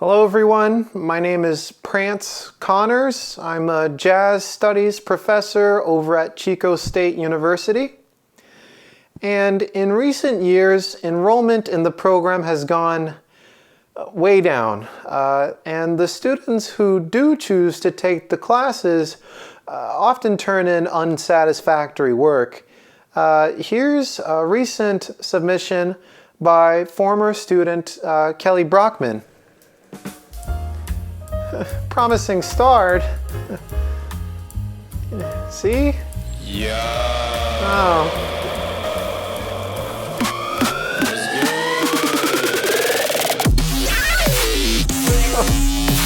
Hello everyone, my name is Prance Connors. I'm a jazz studies professor over at Chico State University. And in recent years, enrollment in the program has gone way down. And the students who do choose to take the classes often turn in unsatisfactory work. Here's a recent submission by former student Kelly Brockman. Promising start. See? Yeah. Oh.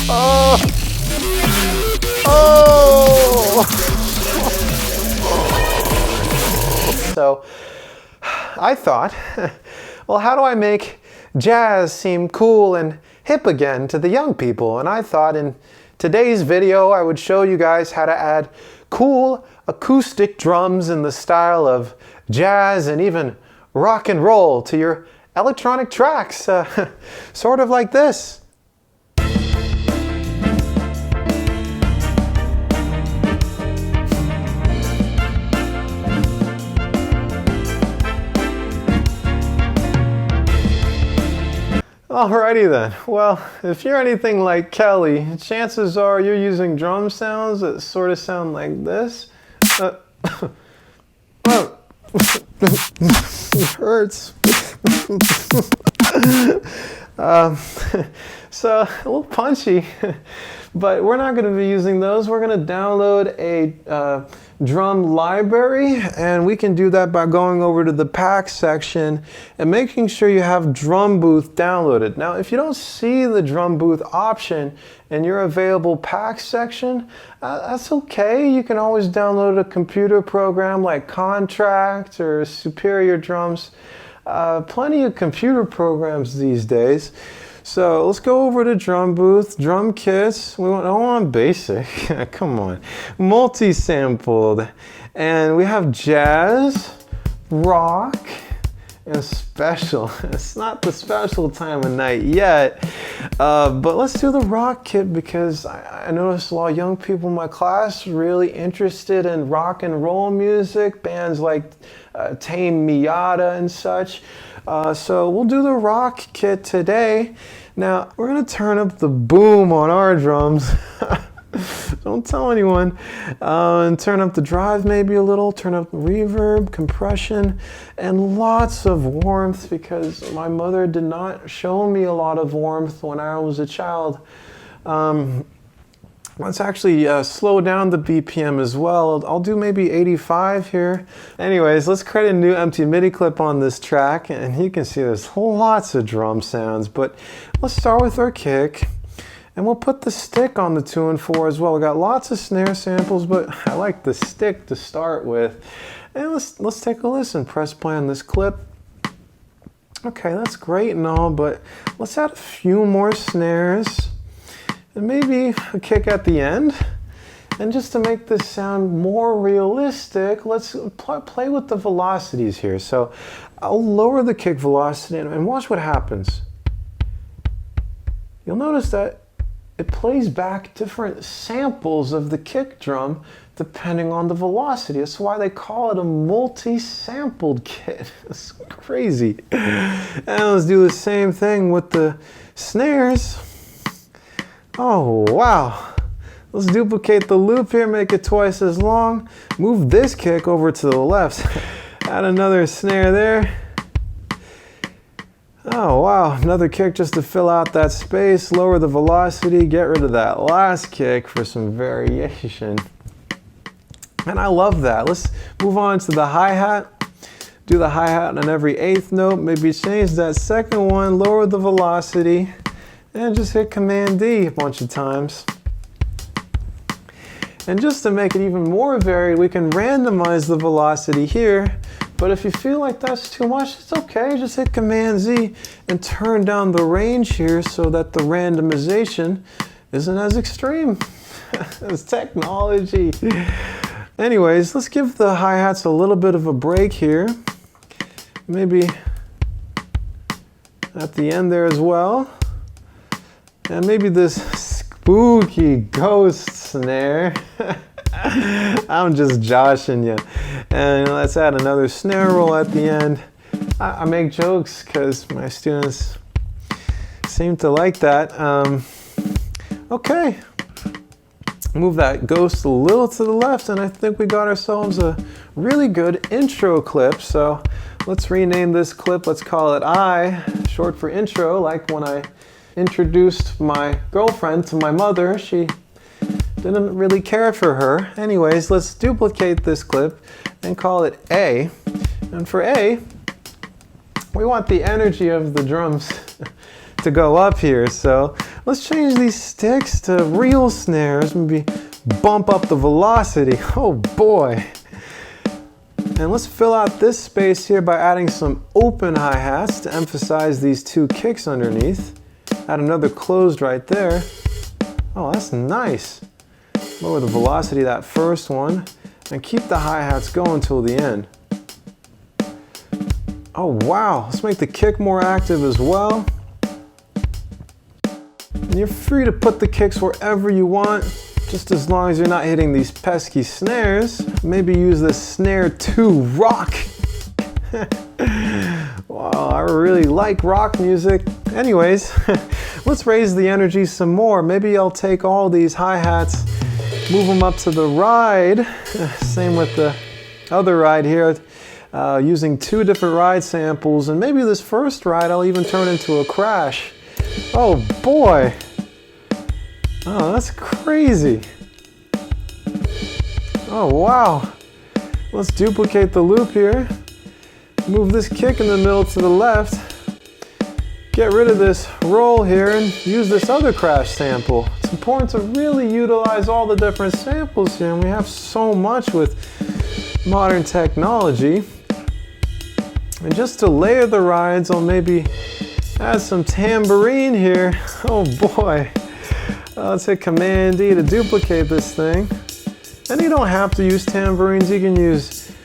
Oh. Oh. So I thought, well, how do I make jazz seem cool and hip again to the young people? And I thought in today's video I would show you guys how to add cool acoustic drums in the style of jazz and even rock and roll to your electronic tracks, sort of like this. Alrighty then. Well, if you're anything like Kelly, chances are you're using drum sounds that sort of sound like this. It hurts. So a little punchy, but we're not going to be using those. We're going to download a drum library, and we can do that by going over to the pack section and making sure you have drum booth downloaded. Now, if you don't see the drum booth option in your available pack section, that's okay. You can always download a computer program like Contract or Superior Drums. Plenty of computer programs these days. So let's go over to drum booth, drum kits. We want basic. Come on, multi-sampled, and we have jazz, rock, and special. It's not the special time of night yet, but let's do the rock kit because I noticed a lot of young people in my class really interested in rock and roll music, bands like Tame Miata and such. So we'll do the rock kit today. Now we're gonna turn up the boom on our drums. Don't tell anyone. And turn up the drive maybe a little, turn up the reverb, compression, and lots of warmth because my mother did not show me a lot of warmth when I was a child. Let's actually slow down the BPM as well. I'll do maybe 85 here. Anyways, let's create a new empty MIDI clip on this track, and you can see there's lots of drum sounds, but let's start with our kick, and we'll put the stick on the 2 and 4 as well. We got lots of snare samples, but I like the stick to start with. And let's take a listen. Press play on this clip. Okay, that's great and all, but let's add a few more snares. And maybe a kick at the end. And just to make this sound more realistic, let's play with the velocities here. So I'll lower the kick velocity and watch what happens. You'll notice that it plays back different samples of the kick drum depending on the velocity. That's why they call it a multi-sampled kit. It's crazy. And let's do the same thing with the snares. Oh, wow. Let's duplicate the loop here, make it twice as long. Move this kick over to the left. Add another snare there. Oh, wow. Another kick just to fill out that space. Lower the velocity. Get rid of that last kick for some variation. And I love that. Let's move on to the hi-hat. Do the hi-hat on every 8th note. Maybe change that second one. Lower the velocity. And just hit Command D a bunch of times. And just to make it even more varied, we can randomize the velocity here. But if you feel like that's too much, it's okay. Just hit Command Z and turn down the range here so that the randomization isn't as extreme. It's technology. Anyways, let's give the hi-hats a little bit of a break here. Maybe at the end there as well. And maybe this spooky ghost snare. I'm just joshing you. And let's add another snare roll at the end. I make jokes because my students seem to like that. Okay. Move that ghost a little to the left, and I think we got ourselves a really good intro clip. So let's rename this clip. Let's call it I, short for intro, like when I introduced my girlfriend to my mother. She didn't really care for her. Anyways, let's duplicate this clip and call it A. And for A, we want the energy of the drums to go up here. So let's change these sticks to real snares, maybe bump up the velocity. Oh boy. And let's fill out this space here by adding some open hi-hats to emphasize these two kicks underneath. Add another closed right there. Oh, that's nice. Lower the velocity of that first one and keep the hi-hats going till the end. Oh wow, let's make the kick more active as well. And you're free to put the kicks wherever you want, just as long as you're not hitting these pesky snares. Maybe use this snare to rock. Wow, I really like rock music. Anyways, let's raise the energy some more. Maybe I'll take all these hi-hats, move them up to the ride. Same with the other ride here, using two different ride samples. And maybe this first ride I'll even turn into a crash. Oh boy. Oh, that's crazy. Oh wow. Let's duplicate the loop here. Move this kick in the middle to the left. Get rid of this roll here and use this other crash sample. It's important to really utilize all the different samples here, and we have so much with modern technology. And just to layer the rides, I'll maybe add some tambourine here. Oh boy. Let's hit Command D to duplicate this thing. And you don't have to use tambourines, you can use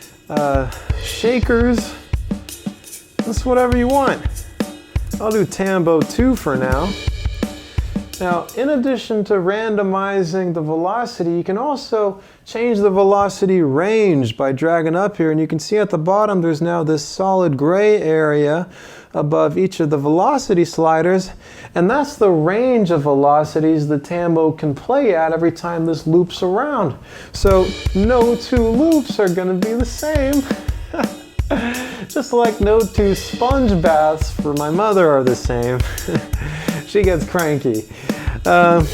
shakers. That's whatever you want. I'll do Tambo 2 for now. Now, in addition to randomizing the velocity, you can also change the velocity range by dragging up here. And you can see at the bottom, there's now this solid gray area above each of the velocity sliders. And that's the range of velocities the Tambo can play at every time this loops around. So no two loops are going to be the same. Just like no two sponge baths for my mother are the same. She gets cranky. Oh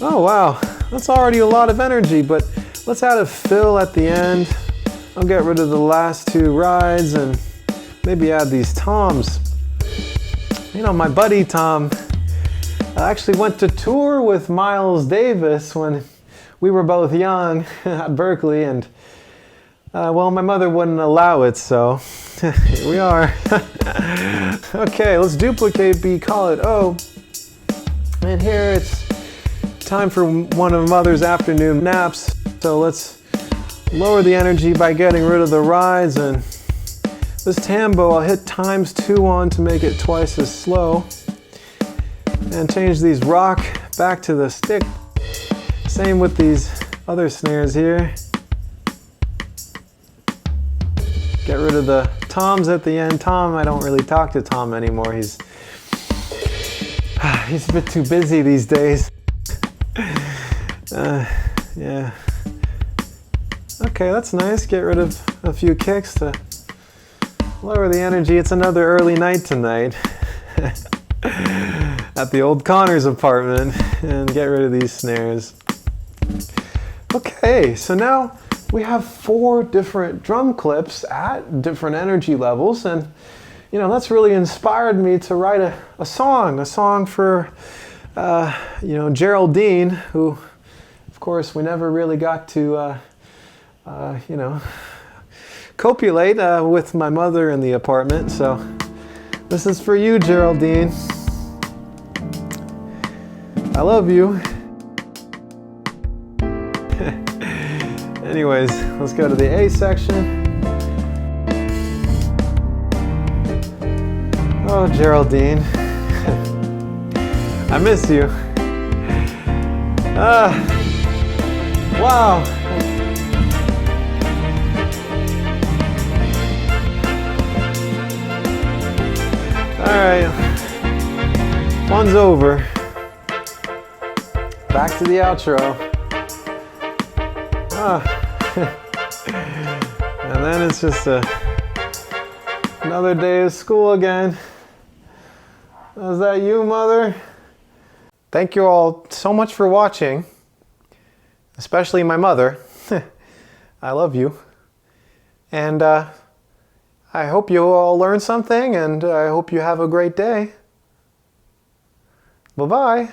wow, that's already a lot of energy, but let's add a fill at the end. I'll get rid of the last two rides and maybe add these toms. You know, my buddy Tom actually went to tour with Miles Davis when we were both young at Berkeley, and well, my mother wouldn't allow it, so here we are. Okay, let's duplicate B, call it O. And here it's time for one of Mother's afternoon naps. So let's lower the energy by getting rid of the rides, and this Tambo I'll hit ×2 on to make it twice as slow. And change these rock back to the stick. Same with these other snares here. Get rid of the toms at the end. Tom, I don't really talk to Tom anymore. He's a bit too busy these days. Yeah. Okay, that's nice. Get rid of a few kicks to lower the energy. It's another early night tonight at the old Connor's apartment, and get rid of these snares. Okay, so now we have 4 different drum clips at different energy levels, and you know, that's really inspired me to write a song for you know, Geraldine, who of course we never really got to you know, copulate with my mother in the apartment. So this is for you, Geraldine. I love you. Anyways, let's go to the A section. Oh, Geraldine. I miss you. Wow. All right, one's over. Back to the outro. And then it's just another day of school again. Is that you, Mother? Thank you all so much for watching, especially my mother. I love you. And I hope you all learned something, and I hope you have a great day. Bye-bye.